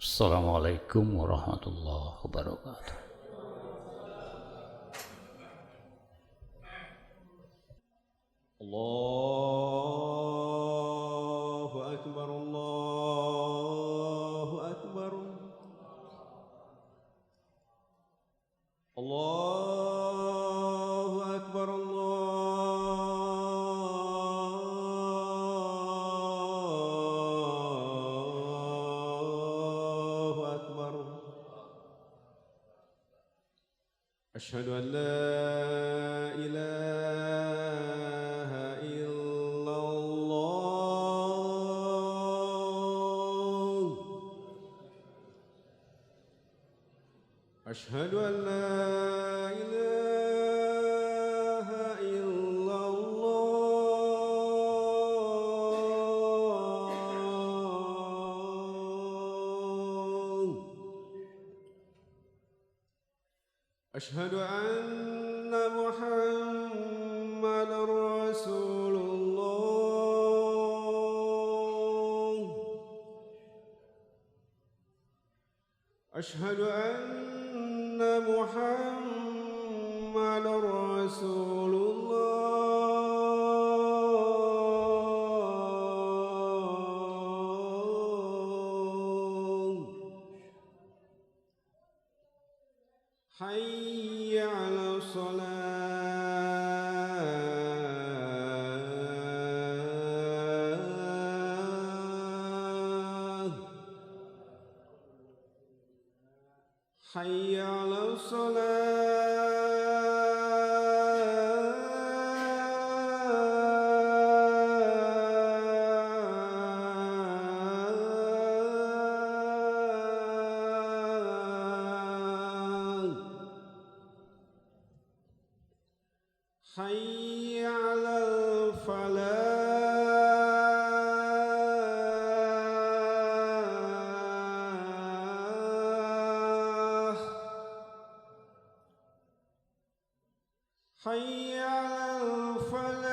Assalamualaikum warahmatullahi wabarakatuh. Allahu Akbar, Allahu Akbar, Allahu Akbar, Allahu Akbar. Asyhadu an la ilaha illallah. Asyhadu an la ilaha illallah. Asyhadu anna Muhammadar Rasulullah. Asyhadu anna Muhammadar Rasulullah. Hayya 'ala shalah. Hayya 'ala shalah. Hayya 'alal falah. Hayya 'alal falah.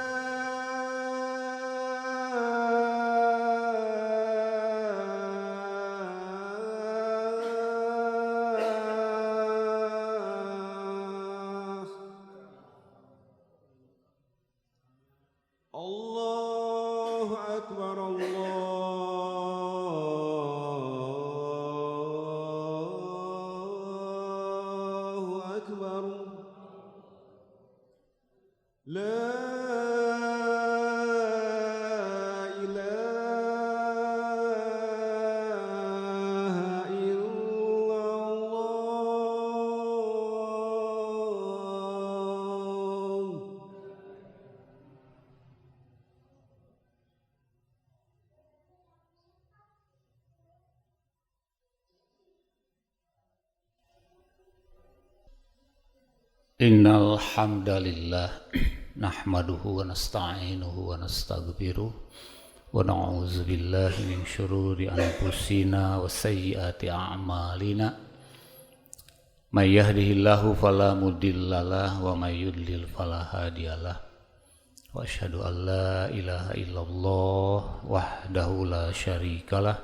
Allahu Akbar, Allahu Akbar. La ilaha illallah. Innal hamdalillah nahmaduhu wa nasta'inuhu wa nastaghfiruh wa na'udzu billahi min syururi anfusina wa sayyiati a'malina. May yahdihillahu fala mudhillalah wa may yudlil fala hadiyalah. Wa asyhadu an la ilaha illallah wahdahu la syarikalah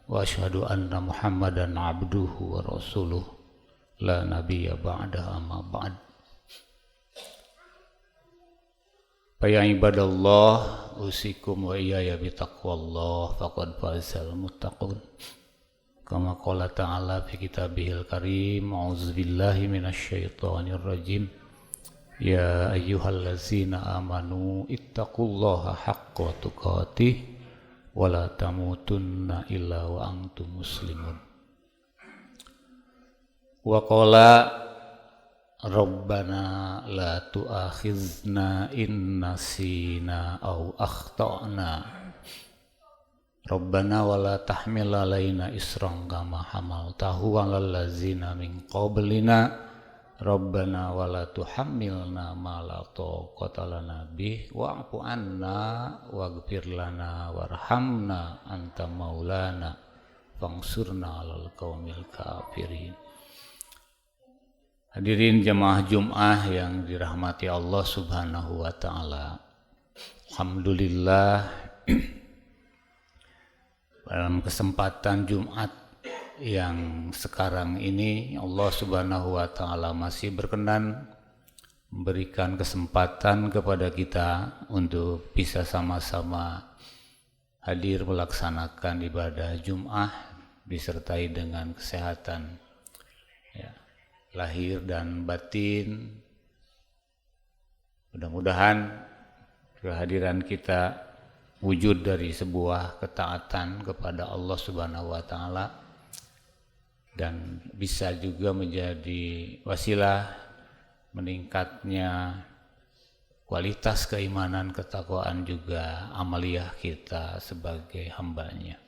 wa asyhadu anna Muhammadan abduhu wa rasuluh la nabiyya ba'da amma ba'd. Ya ibadallah, usikum wa iyaya bitaqwallah faqad fazal muttaqun. Kama qala ta'ala fi kitabihil karim, a'udzubillahi minasyaitonir rajim. Ya ayyuhallazina amanu ittaqullaha haqqa tuqatih wa la tamutunna illa wa antum muslimun. Wa qala Rabbana la tu'akhizna in nasina aw akhtana. Rabbana wa la tahmil alaina isran kama hamaltahu 'alal ladzina min qablina. Rabbana wa la tuhammilna ma la taqata lana bih wa'fu 'anna waghfir lana warhamna anta maulana fansurna 'alal qaumil kafirin. Hadirin jemaah Jum'ah yang dirahmati Allah Subhanahu wa Ta'ala. Alhamdulillah dalam kesempatan Jumat yang sekarang ini Allah Subhanahu wa taala masih berkenan memberikan kesempatan kepada kita untuk bisa sama-sama hadir melaksanakan ibadah Jum'ah disertai dengan kesehatan ya, lahir dan batin. Mudah-mudahan kehadiran kita wujud dari sebuah ketaatan kepada Allah Subhanahu wa taala dan bisa juga menjadi wasilah meningkatnya kualitas keimanan, ketakwaan juga amaliyah kita sebagai hambanya.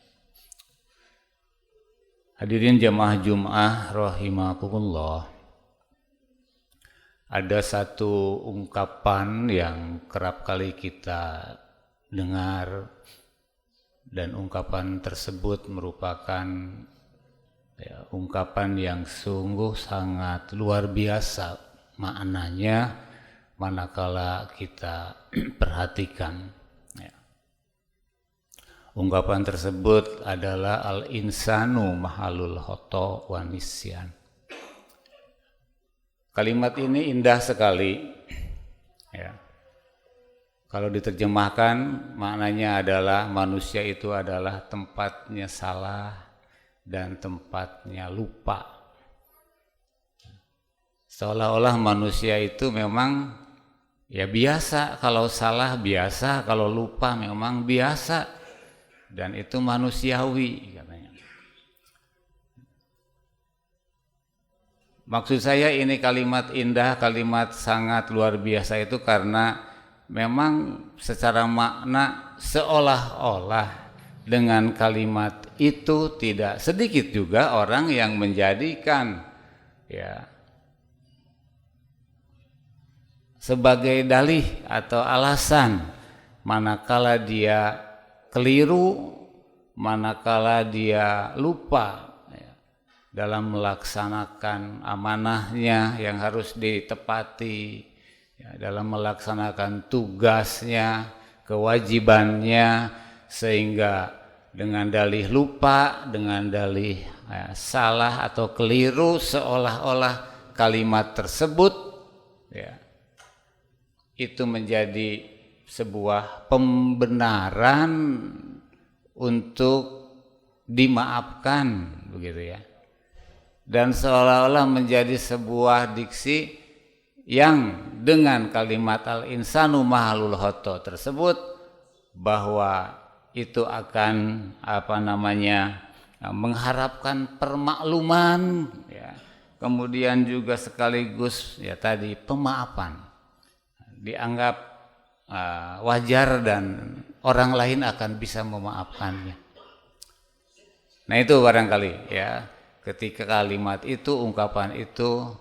Hadirin jamaah Jum'ah rahimakumullah. Ada satu ungkapan yang kerap kali kita dengar dan ungkapan tersebut merupakan ungkapan yang sungguh sangat luar biasa maknanya manakala kita perhatikan. Ungkapan tersebut adalah al-insanu mahalul khata' wa nisyan. Kalimat ini indah sekali ya. Kalau diterjemahkan maknanya adalah manusia itu adalah tempatnya salah dan tempatnya lupa. Seolah-olah manusia itu memang ya biasa, kalau salah biasa, kalau lupa memang biasa, dan itu manusiawi katanya. Maksud saya ini kalimat indah, kalimat sangat luar biasa itu karena memang secara makna seolah-olah dengan kalimat itu tidak sedikit juga orang yang menjadikan ya sebagai dalih atau alasan manakala dia keliru, manakala dia lupa ya, dalam melaksanakan amanahnya yang harus ditepati, ya, dalam melaksanakan tugasnya, kewajibannya, sehingga dengan dalih lupa, dengan dalih ya, salah atau keliru, seolah-olah kalimat tersebut ya, itu menjadi sebuah pembenaran untuk dimaafkan begitu ya, dan seolah-olah menjadi sebuah diksi yang dengan kalimat al-insanu mahalul khata' tersebut bahwa itu akan mengharapkan permakluman ya, kemudian juga sekaligus ya tadi pemaafan, dianggap wajar dan orang lain akan bisa memaafkannya. Nah itu barangkali ya, ketika kalimat itu, ungkapan itu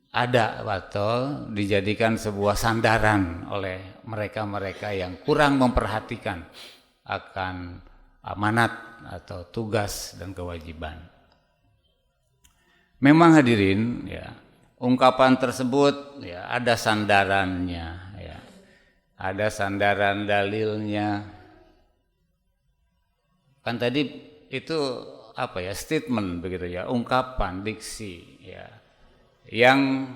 ada atau dijadikan sebuah sandaran oleh mereka-mereka yang kurang memperhatikan akan amanat atau tugas dan kewajiban. Memang hadirin ya, ungkapan tersebut ya ada sandarannya ya. Ada sandaran dalilnya. Kan tadi itu statement begitu ya, ungkapan, diksi ya. Yang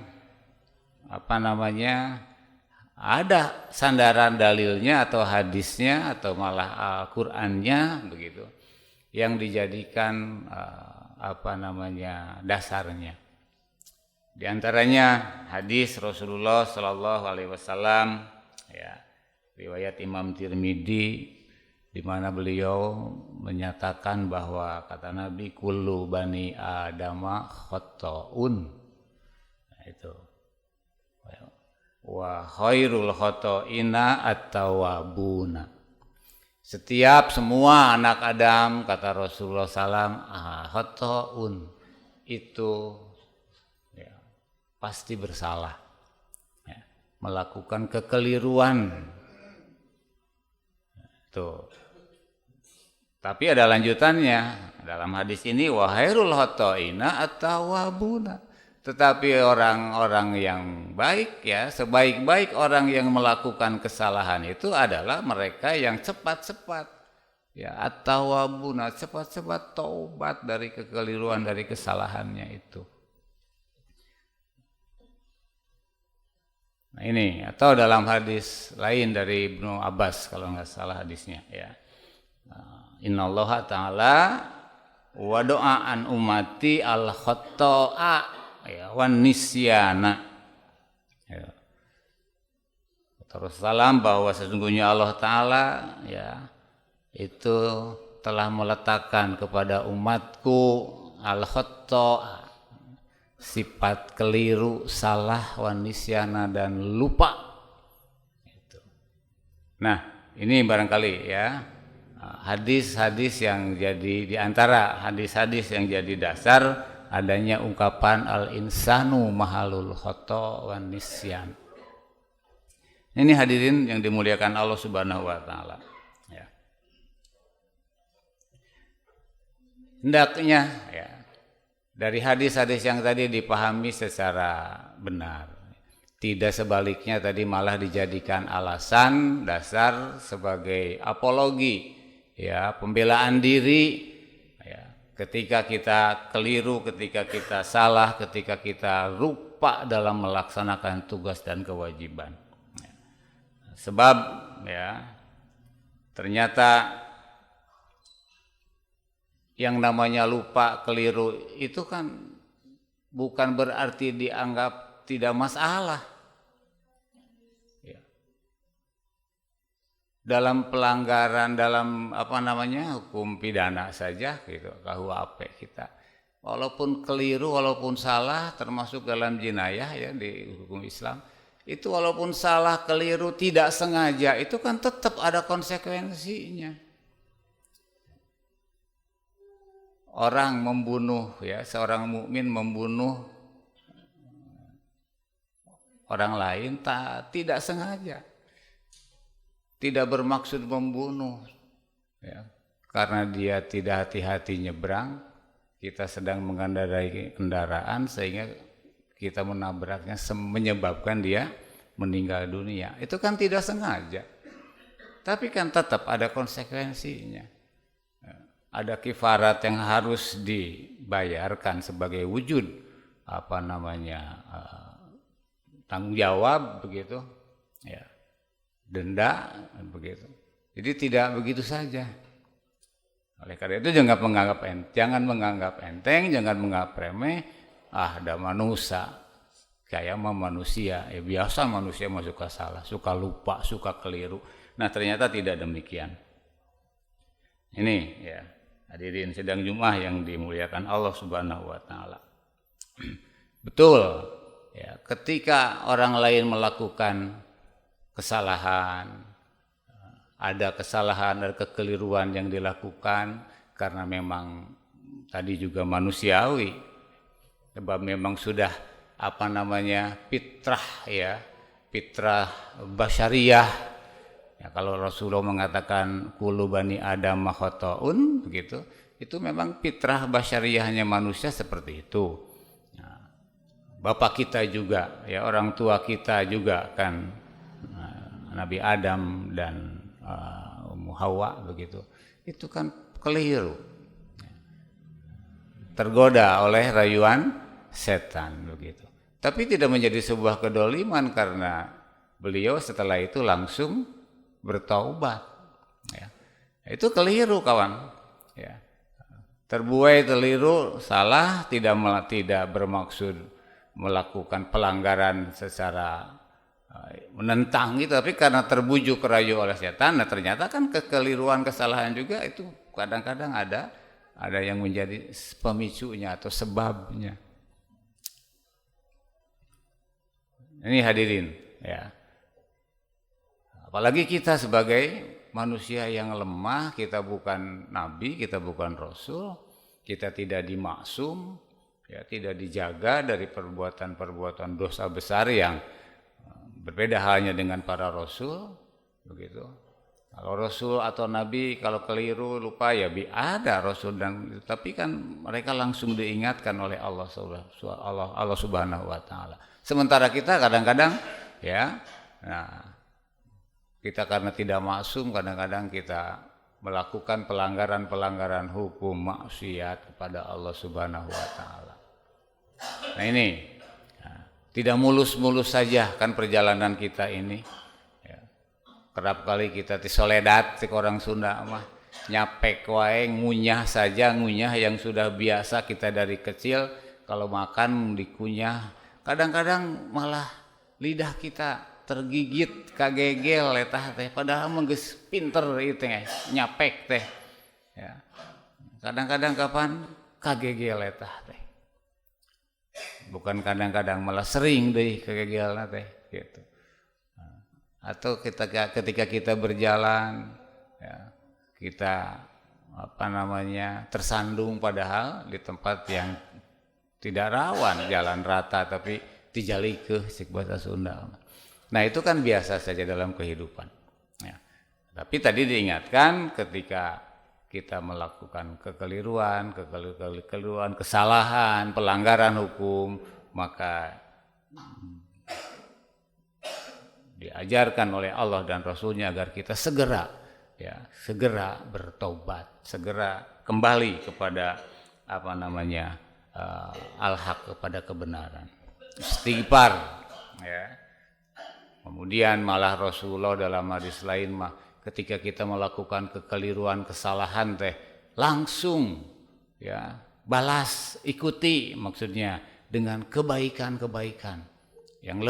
ada sandaran dalilnya atau hadisnya atau malah Al-Qur'annya begitu yang dijadikan dasarnya. Di antaranya hadis Rasulullah Shallallahu Alaihi Wasallam ya, riwayat Imam Tirmidzi di mana beliau menyatakan bahwa kata Nabi kullu bani adama khata'un, nah, itu wa khairul khata'ina at-tawwabuna. Setiap semua anak Adam kata Rasulullah SAW khata'un itu pasti bersalah ya, melakukan kekeliruan tuh. Tapi ada lanjutannya dalam hadis ini wa khairul khata'ina at-tawwabuna. Tetapi orang-orang yang baik ya, sebaik-baik orang yang melakukan kesalahan itu adalah mereka yang cepat-cepat Ya, at-tawwabuna, cepat-cepat taubat dari kekeliruan, dari kesalahannya itu. Nah ini, atau dalam hadis lain dari Ibnu Abbas kalau nggak salah hadisnya ya. Innallaha ta'ala wa doa an ummati al khata'a ya wan nisyana. Ya. Terus salam bahwa sesungguhnya Allah Ta'ala ya itu telah meletakkan kepada umatku al-khata' sifat keliru, salah, wanisyana dan lupa. Nah, ini barangkali ya hadis-hadis yang jadi di antara hadis-hadis yang jadi dasar adanya ungkapan al-insanu mahalul khata' wan nisyan. Ini hadirin yang dimuliakan Allah Subhanahu wa taala. Hendaknya ya dari hadis-hadis yang tadi dipahami secara benar. Tidak sebaliknya tadi malah dijadikan alasan dasar sebagai apologi ya, pembelaan diri ya, ketika kita keliru, ketika kita salah, ketika kita lupa dalam melaksanakan tugas dan kewajiban. Ya. Sebab ya ternyata yang namanya lupa, keliru itu kan bukan berarti dianggap tidak masalah. Ya. Dalam pelanggaran, dalam hukum pidana saja gitu, KUHP kita. Walaupun keliru, walaupun salah, termasuk dalam jinayah ya di hukum Islam, itu walaupun salah, keliru, tidak sengaja, itu kan tetap ada konsekuensinya. Orang membunuh ya, seorang mukmin membunuh orang lain tidak sengaja, tidak bermaksud membunuh ya, karena dia tidak hati-hati nyebrang, kita sedang mengendarai kendaraan sehingga kita menabraknya menyebabkan dia meninggal dunia. Itu kan tidak sengaja, tapi kan tetap ada konsekuensinya. Ada kifarat yang harus dibayarkan sebagai wujud tanggung jawab begitu ya, denda begitu. Jadi tidak begitu saja. Oleh karena itu jangan menganggap enteng, jangan menganggap remeh. Ada manusia kayak manusia ya, biasa manusia suka salah, suka lupa, suka keliru. Nah ternyata tidak demikian. Ini ya hadirin sidang Jumat yang dimuliakan Allah Subhanahu wa taala. Betul ya, ketika orang lain melakukan kesalahan, ada kesalahan, ada kekeliruan yang dilakukan karena memang tadi juga manusiawi. Sebab memang sudah fitrah ya, fitrah basyariyah. Ya, kalau Rasulullah mengatakan kullu bani Adam khata'un begitu, itu memang fitrah basyariyahnya manusia seperti itu. Nah, bapak kita juga, ya orang tua kita juga kan Nabi Adam dan Ummu Hawa begitu. Itu kan keliru. Tergoda oleh rayuan setan begitu. Tapi tidak menjadi sebuah kedoliman karena beliau setelah itu langsung bertaubat ya. Itu keliru kawan ya. Terbuai, keliru, salah, tidak bermaksud melakukan pelanggaran secara menentang itu, tapi karena terbujuk rayu oleh setan. Nah ternyata kan kekeliruan, kesalahan juga itu kadang-kadang ada yang menjadi pemicunya atau sebabnya. Ini hadirin ya. Apalagi kita sebagai manusia yang lemah, kita bukan nabi, kita bukan rasul, kita tidak dimaksum, ya tidak dijaga dari perbuatan-perbuatan dosa besar yang berbeda halnya dengan para rasul, begitu. Kalau rasul atau nabi kalau keliru lupa ya ada rasul dan tapi kan mereka langsung diingatkan oleh Allah Subhanahu wa taala. Sementara kita kadang-kadang ya kita karena tidak maksum kadang-kadang kita melakukan pelanggaran-pelanggaran hukum maksiat kepada Allah Subhanahu wa taala. Nah ini tidak mulus-mulus saja kan perjalanan kita ini. Ya. Kerap kali kita soledad si orang Sunda mah nyapek wae ngunyah saja, ngunyah yang sudah biasa kita dari kecil kalau makan dikunyah. Kadang-kadang malah lidah kita tergigit kagegel etah teh padahal mah geus pinter ieu teh nyapek teh. Ya. Kadang-kadang kapan kagegel etah teh. Bukan kadang-kadang malah sering deui kagegelna teh gitu. Atau ketika kita berjalan ya, kita tersandung padahal di tempat yang tidak rawan jalan rata tapi dijalikeun sik bahasa Sunda. Nah itu kan biasa saja dalam kehidupan. Ya. Tapi tadi diingatkan ketika kita melakukan kekeliruan, kesalahan, pelanggaran hukum, maka diajarkan oleh Allah dan Rasulnya agar kita segera bertobat, segera kembali kepada al-haq, kepada kebenaran, istighfar. Ya. Kemudian malah Rasulullah dalam hadis lain ketika kita melakukan kekeliruan, kesalahan teh langsung ya balas, ikuti maksudnya dengan kebaikan-kebaikan yang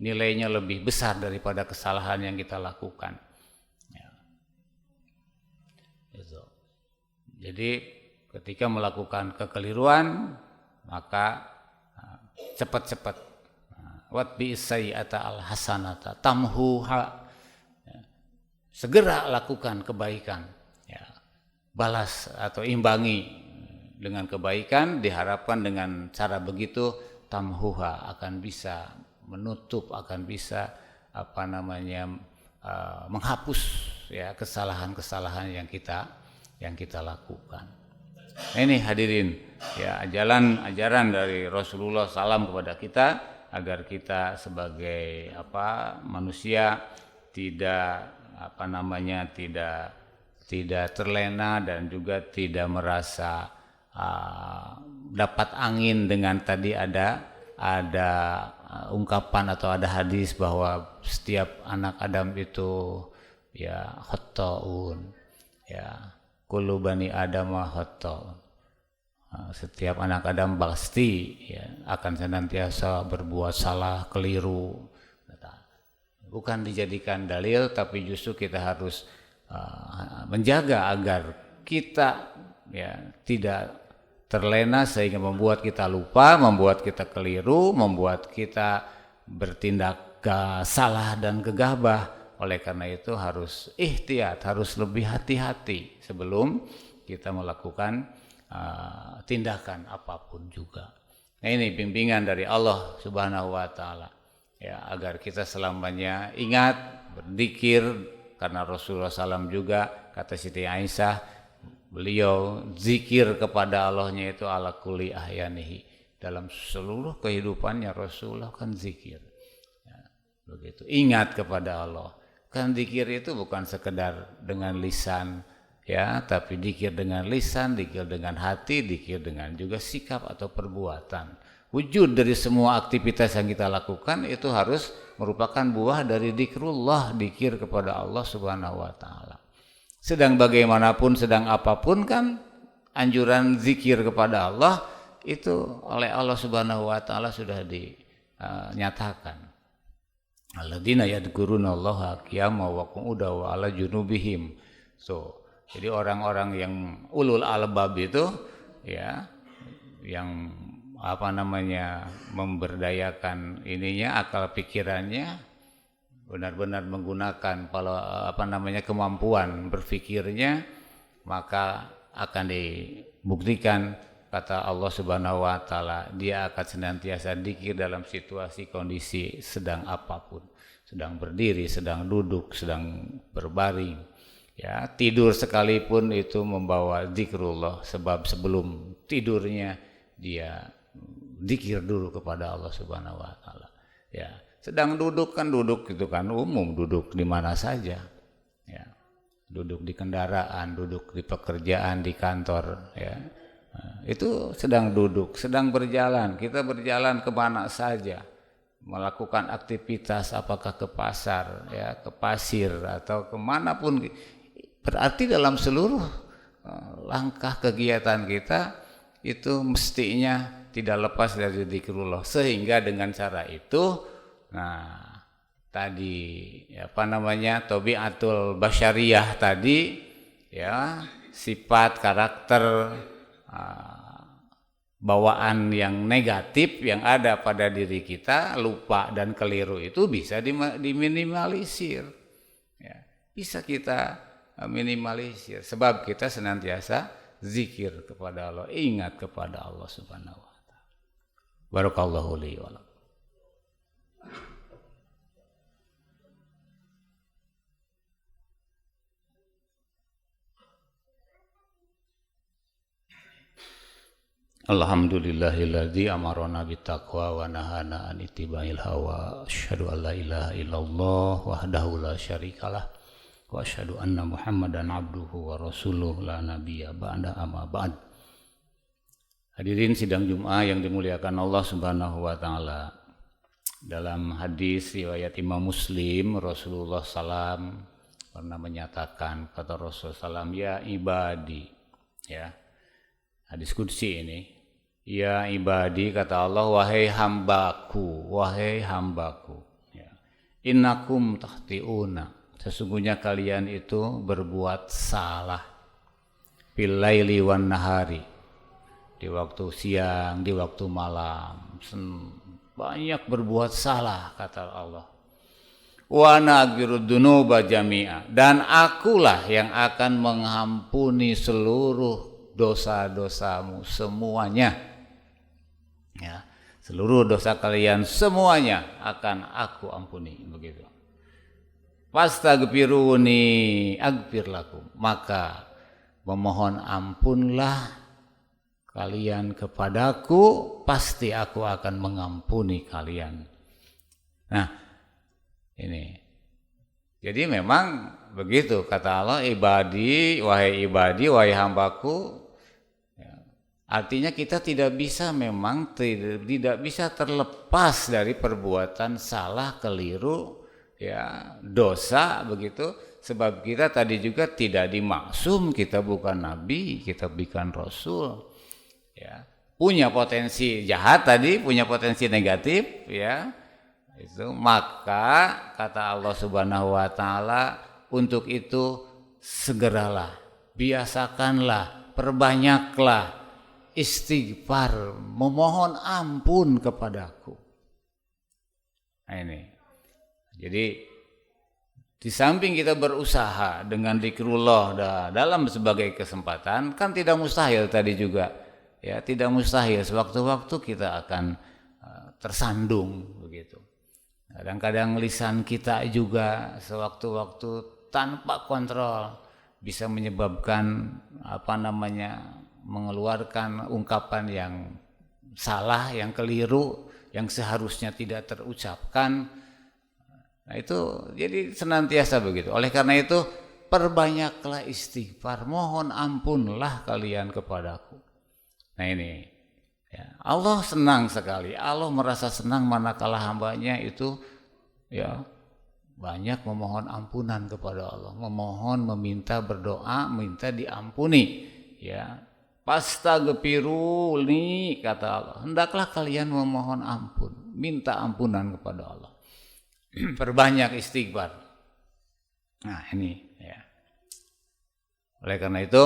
nilainya lebih besar daripada kesalahan yang kita lakukan. Ya. Jadi ketika melakukan kekeliruan maka cepat-cepat watbi sayyi'ata al-hasanata tamhuha, segera lakukan kebaikan, ya. Balas atau imbangi dengan kebaikan, diharapkan dengan cara begitu tamhuha akan bisa menutup, akan bisa menghapus ya kesalahan-kesalahan yang kita lakukan. Nah, ini hadirin ya ajaran dari Rasulullah SAW kepada kita agar kita sebagai manusia tidak tidak terlena dan juga tidak merasa dapat angin dengan tadi ada ungkapan atau ada hadis bahwa setiap anak Adam itu ya khata'un, ya kullu bani adama khata'un. Setiap anak Adam pasti ya akan senantiasa berbuat salah, keliru. Bukan dijadikan dalil, tapi justru kita harus menjaga agar kita ya tidak terlena sehingga membuat kita lupa, membuat kita keliru, membuat kita bertindak salah dan gegabah. Oleh karena itu harus ihtiyat, harus lebih hati-hati sebelum kita melakukan tindakan apapun juga. Nah ini bimbingan dari Allah Subhanahu wa taala. Ya, agar kita selamanya ingat berzikir, karena Rasulullah SAW juga kata Siti Aisyah, beliau zikir kepada Allahnya itu ala kulli ahyanihi, dalam seluruh kehidupannya Rasulullah kan zikir. Ya, begitu ingat kepada Allah. Kan zikir itu bukan sekedar dengan lisan ya, tapi zikir dengan lisan, zikir dengan hati, zikir dengan juga sikap atau perbuatan. Wujud dari semua aktivitas yang kita lakukan itu harus merupakan buah dari zikrullah, zikir kepada Allah Subhanahu wa taala. Sedang bagaimanapun, sedang apapun kan anjuran zikir kepada Allah itu oleh Allah Subhanahu wa taala sudah dinyatakan. Alladzina yadhkurunallaha qiyaman wa qu'udan wa 'ala junubihim. Jadi orang-orang yang ulul albab itu ya yang memberdayakan akal pikirannya, benar-benar menggunakan kemampuan berpikirnya, maka akan dibuktikan kata Allah Subhanahu wa taala, dia akan senantiasa dzikir dalam situasi kondisi sedang apapun, sedang berdiri, sedang duduk, sedang berbaring, ya, tidur sekalipun itu membawa zikrullah, sebab sebelum tidurnya dia dzikir dulu kepada Allah Subhanahu wa taala. Ya, sedang duduk kan duduk itu kan umum, duduk di mana saja. Ya. duduk di kendaraan, duduk di pekerjaan, di kantor, ya. Itu sedang duduk, sedang berjalan. Kita berjalan kemana saja, melakukan aktivitas, apakah ke pasar, ya, ke pasir atau kemanapun. Berarti dalam seluruh langkah kegiatan kita itu mestinya tidak lepas dari zikrullah. Sehingga dengan cara itu, nah tadi apa namanya, tabiatul basyariyah tadi, ya, sifat karakter bawaan yang negatif yang ada pada diri kita, lupa dan keliru itu bisa diminimalisir, ya, bisa kita minimalisir sebab kita senantiasa zikir kepada Allah, ingat kepada Allah Subhanahu wa taala. Barakallahu li wa lakum. Alhamdulillahilladzi amarona bittaqwa wa nahana an ittiba'il hawa. Asyhadu an la ilaha illallah wahdahu la syarikalah wa asyhadu anna Muhammadan abduhu wa rasuluh la nabiyya ba'da amma ba'd. Hadirin sidang Jumat yang dimuliakan Allah Subhanahu wa taala. Dalam hadis riwayat Imam Muslim, Rasulullah SAW pernah menyatakan, kata Rasulullah SAW, ya ibadi, ya, hadis qudsi ini, ya ibadi, kata Allah, wahai hambaku, ya, innakum tahtiuna, sesungguhnya kalian itu berbuat salah, fil laili wan nahari, di waktu siang, di waktu malam, banyak berbuat salah, kata Allah. Wa naghfirud dzunuba jami'a, dan akulah yang akan mengampuni seluruh dosa-dosamu semuanya, ya, seluruh dosa kalian semuanya akan aku ampuni, begitu. Fastaghfiruni aghfir lakum, maka memohon ampunlah kalian kepadaku, pasti aku akan mengampuni kalian. Nah, ini jadi memang begitu kata Allah, ibadi, wahai hambaku. Artinya kita tidak bisa, memang tidak bisa terlepas dari perbuatan salah, keliru, ya, dosa, begitu. Sebab kita tadi juga tidak dimaksum, kita bukan nabi, kita bukan rasul, ya. Punya potensi jahat tadi, punya potensi negatif, ya. Itu maka kata Allah Subhanahu wa taala, untuk itu segeralah, biasakanlah, perbanyaklah istighfar, memohon ampun kepadaku. Nah ini. Jadi di samping kita berusaha dengan zikrullah dalam sebagai kesempatan, kan tidak mustahil tadi juga, ya, tidak mustahil sewaktu-waktu kita akan tersandung, begitu. Kadang-kadang lisan kita juga sewaktu-waktu tanpa kontrol bisa menyebabkan mengeluarkan ungkapan yang salah, yang keliru, yang seharusnya tidak terucapkan. Nah itu jadi senantiasa begitu. Oleh karena itu perbanyaklah istighfar, mohon ampunlah kalian kepadaku. Nah ini, ya, Allah senang sekali, Allah merasa senang manakala hambanya itu, ya, banyak memohon ampunan kepada Allah, memohon, meminta, berdoa, minta diampuni, ya. Fastaghfiruni, kata Allah, hendaklah kalian memohon ampun, minta ampunan kepada Allah. Perbanyak istighfar. Nah ini, ya. Oleh karena itu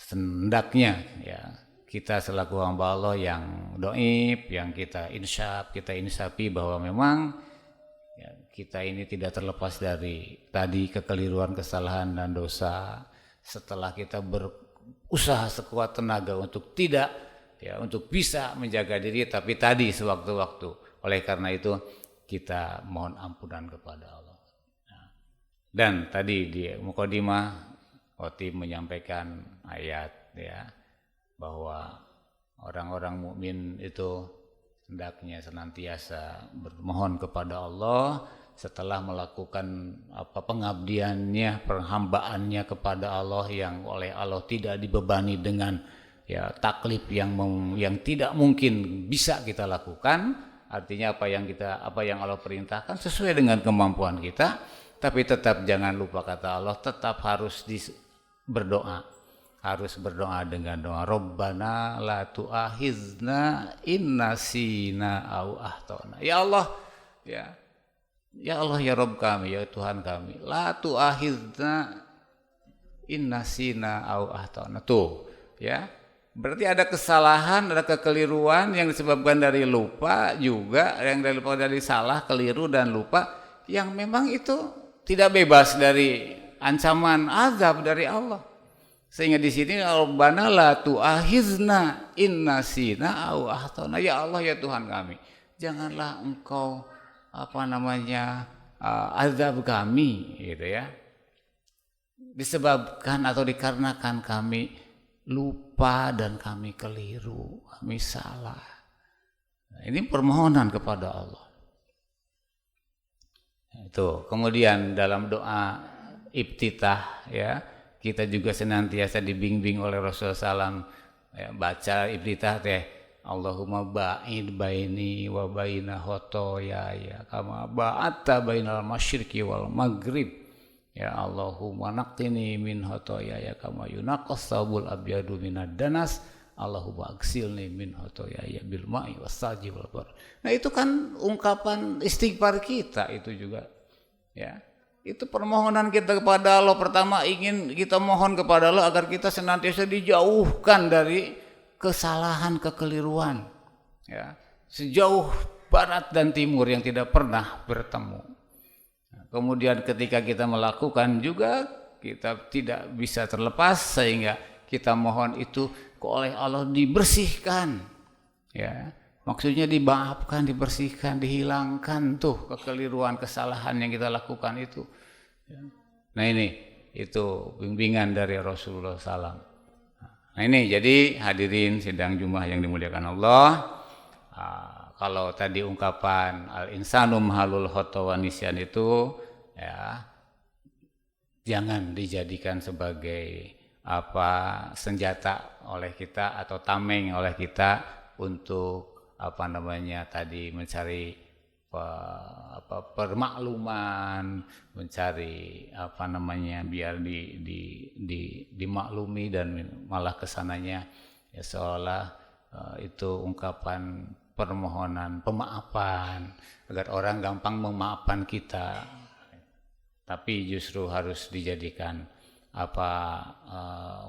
hendaknya, ya, kita selaku hamba Allah yang dhaif, yang kita insafi bahwa memang, ya, kita ini tidak terlepas dari tadi kekeliruan, kesalahan dan dosa. Setelah kita berusaha sekuat tenaga untuk tidak, ya, untuk bisa menjaga diri, tapi tadi sewaktu-waktu. Oleh karena itu kita mohon ampunan kepada Allah. Nah, dan tadi di mukadimah Khotib menyampaikan ayat, ya, bahwa orang-orang mukmin itu hendaknya senantiasa bermohon kepada Allah setelah melakukan pengabdiannya, perhambaannya kepada Allah yang oleh Allah tidak dibebani dengan ya taklif yang tidak mungkin bisa kita lakukan. Artinya apa yang Allah perintahkan sesuai dengan kemampuan kita, tapi tetap jangan lupa kata Allah, tetap harus berdoa. Harus berdoa dengan doa Rabbana la tu'akhizna in nasina aw akhtana. Ya Allah, ya Allah ya Rabb kami, ya Tuhan kami, la tu'akhizna in nasina aw akhtana. Tuh, ya. Berarti ada kesalahan, ada kekeliruan yang disebabkan dari lupa juga, yang dari salah, keliru dan lupa, yang memang itu tidak bebas dari ancaman azab dari Allah. Sehingga di sini Rabbana la tu'akhizna in nasina aw akhtana. Ya Allah ya Tuhan kami, janganlah Engkau azab kami gitu ya. Disebabkan atau dikarenakan kami lupa dan kami keliru, kami salah. Nah, ini permohonan kepada Allah. Itu. Kemudian dalam doa iftitah ya, kita juga senantiasa dibimbing oleh Rasulullah SAW ya, baca iftitah teh Allahumma ba'id baini wa baina khotoya ya kama ba'atta bainal masyriqi wal maghrib. Ya Allahumma naqqini min khotoya ya kama yunaqqas thawbul abyadu minad danas. Allahumma agsilni min khotoya ya bil ma'i wassalji wal bar. Nah itu kan ungkapan istighfar kita itu juga. Ya. Itu permohonan kita kepada Allah. Pertama ingin kita mohon kepada Allah agar kita senantiasa dijauhkan dari kesalahan, kekeliruan. Ya. Sejauh barat dan timur yang tidak pernah bertemu. Kemudian ketika kita melakukan juga kita tidak bisa terlepas sehingga kita mohon itu oleh Allah dibersihkan. Ya. Maksudnya dimaafkan, dibersihkan, dihilangkan tuh kekeliruan, kesalahan yang kita lakukan itu. Nah ini itu bimbingan dari Rasulullah SAW. Nah ini jadi hadirin sidang Jumat yang dimuliakan Allah. Kalau tadi ungkapan al-insanu mahalul khotowa nisyan itu ya jangan dijadikan sebagai senjata oleh kita atau tameng oleh kita untuk tadi mencari permakluman, mencari biar dimaklumi dan malah kesananya ya seolah itu ungkapan permohonan pemaafan agar orang gampang memaafkan kita, tapi justru harus dijadikan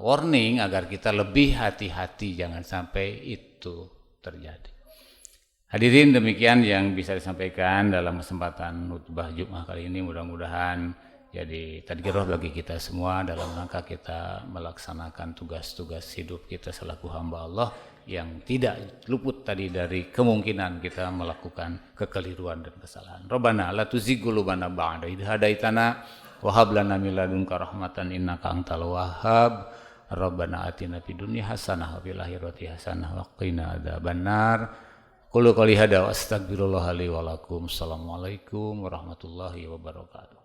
warning agar kita lebih hati-hati jangan sampai itu terjadi. Hadirin, demikian yang bisa disampaikan dalam kesempatan khutbah Jumat kali ini. Mudah-mudahan jadi tadkirah bagi kita semua dalam rangka kita melaksanakan tugas-tugas hidup kita selaku hamba Allah yang tidak luput tadi dari kemungkinan kita melakukan kekeliruan dan kesalahan. Rabbana la tuzigh qulubana ba'da idh hadaitana wa hab lana min ladunka rahmatan innaka antal wahhab. Rabbana atina fid dunya hasanah wa fil akhirati hasanah wa qina adzabannar. Qulu qouli hadza wa astaghfirullah li wa lakum. Assalamualaikum warahmatullahi wabarakatuh.